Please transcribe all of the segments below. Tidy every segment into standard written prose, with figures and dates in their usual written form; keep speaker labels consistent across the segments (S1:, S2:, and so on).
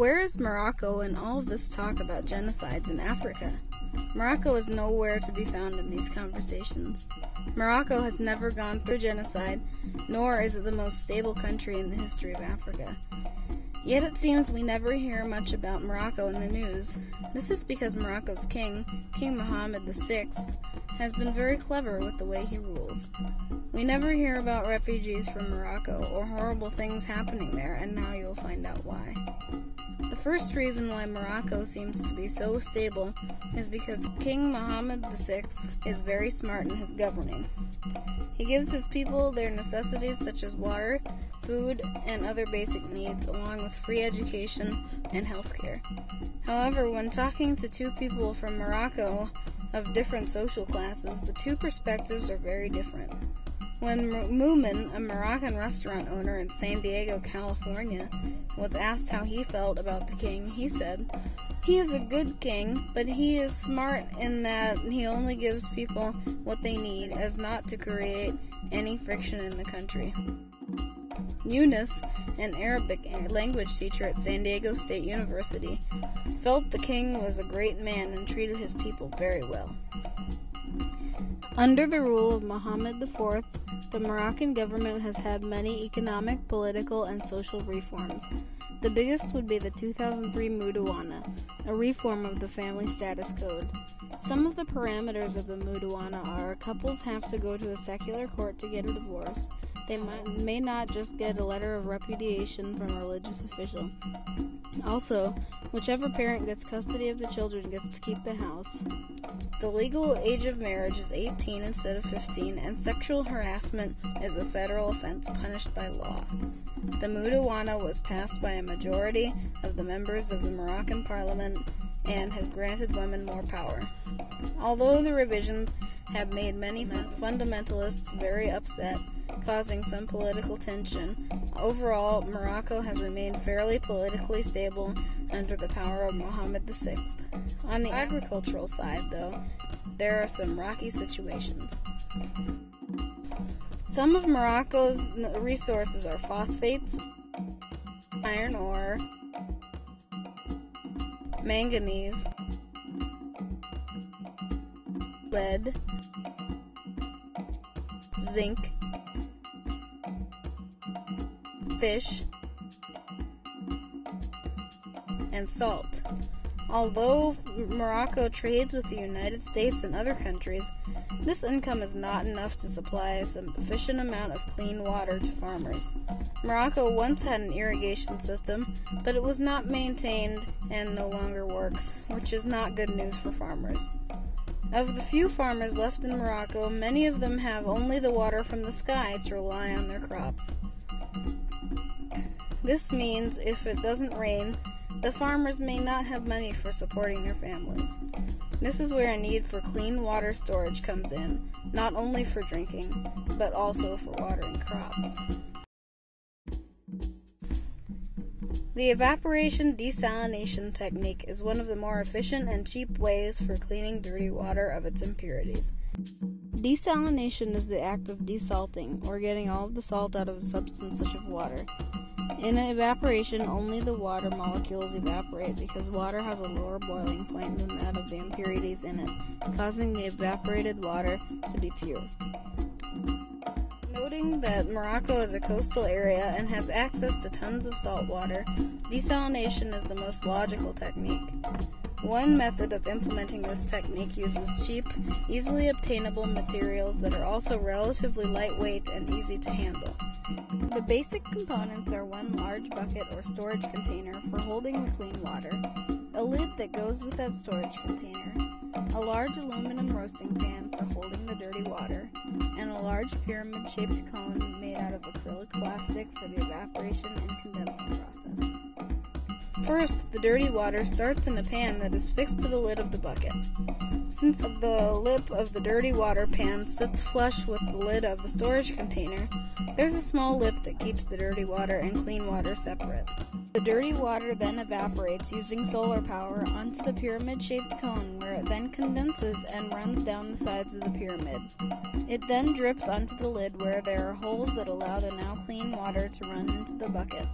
S1: Where is Morocco in all of this talk about genocides in Africa? Morocco is nowhere to be found in these conversations. Morocco has never gone through genocide, nor is it the most stable country in the history of Africa. Yet it seems we never hear much about Morocco in the news. This is because Morocco's king, King Mohammed VI, has been very clever with the way he rules. We never hear about refugees from Morocco or horrible things happening there, and now you'll find out why. The first reason why Morocco seems to be so stable is because King Mohammed VI is very smart in his governing. He gives his people their necessities such as water, food, and other basic needs, along with free education and healthcare. However, when talking to two people from Morocco of different social classes, the two perspectives are very different. When Moomin, a Moroccan restaurant owner in San Diego, California, was asked how he felt about the king, he said, "He is a good king, but he is smart in that he only gives people what they need as not to create any friction in the country." Yunus, an Arabic language teacher at San Diego State University, felt the king was a great man and treated his people very well. Under the rule of Mohammed IV, the Moroccan government has had many economic, political, and social reforms. The biggest would be the 2003 Mudawana, a reform of the family status code. Some of the parameters of the Mudawana are couples have to go to a secular court to get a divorce. They may not just get a letter of repudiation from a religious official. Also, whichever parent gets custody of the children gets to keep the house. The legal age of marriage is 18 instead of 15, and sexual harassment is a federal offense punished by law. The Mudawana was passed by a majority of the members of the Moroccan parliament and has granted women more power. Although the revisions have made many fundamentalists very upset, causing some political tension, overall, Morocco has remained fairly politically stable under the power of Mohammed VI. On the agricultural side, though, there are some rocky situations. Some of Morocco's resources are phosphates, iron ore, manganese, lead, zinc, fish, and salt. Although Morocco trades with the United States and other countries, this income is not enough to supply a sufficient amount of clean water to farmers. Morocco once had an irrigation system, but it was not maintained and no longer works, which is not good news for farmers. Of the few farmers left in Morocco, many of them have only the water from the sky to rely on their crops. This means if it doesn't rain, the farmers may not have money for supporting their families. This is where a need for clean water storage comes in, not only for drinking, but also for watering crops. The evaporation desalination technique is one of the more efficient and cheap ways for cleaning dirty water of its impurities. Desalination is the act of desalting, or getting all of the salt out of a substance such as water. In evaporation, only the water molecules evaporate because water has a lower boiling point than that of the impurities in it, causing the evaporated water to be pure. Noting that Morocco is a coastal area and has access to tons of salt water, desalination is the most logical technique. One method of implementing this technique uses cheap, easily obtainable materials that are also relatively lightweight and easy to handle. The basic components are one large bucket or storage container for holding the clean water, a lid that goes with that storage container, a large aluminum roasting pan for holding the dirty water, and a large pyramid-shaped cone made out of acrylic plastic for the evaporation and condensing process. First, the dirty water starts in a pan that is fixed to the lid of the bucket. Since the lip of the dirty water pan sits flush with the lid of the storage container, there's a small lip that keeps the dirty water and clene water separate. The dirty water then evaporates using solar power onto the pyramid-shaped cone, where it then condenses and runs down the sides of the pyramid. It then drips onto the lid, where there are holes that allow the now clean water to run into the bucket.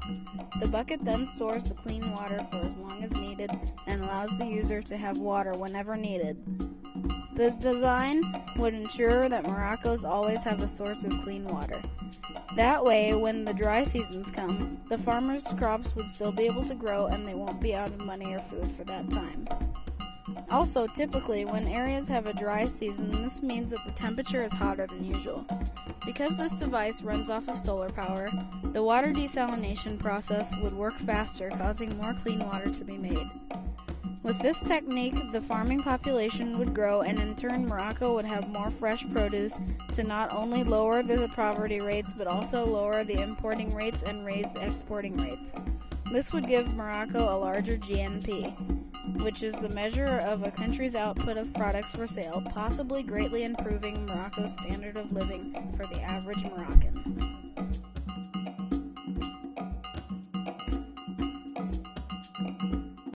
S1: The bucket then stores the clean water for as long as needed and allows the user to have water whenever needed. The design would ensure that Moroccans always have a source of clean water. That way, when the dry seasons come, the farmers' crops would still be able to grow and they won't be out of money or food for that time. Also, typically, when areas have a dry season, this means that the temperature is hotter than usual. Because this device runs off of solar power, the water desalination process would work faster, causing more clean water to be made. With this technique, the farming population would grow, and in turn, Morocco would have more fresh produce to not only lower the poverty rates, but also lower the importing rates and raise the exporting rates. This would give Morocco a larger GNP, which is the measure of a country's output of products for sale, possibly greatly improving Morocco's standard of living for the average Moroccan.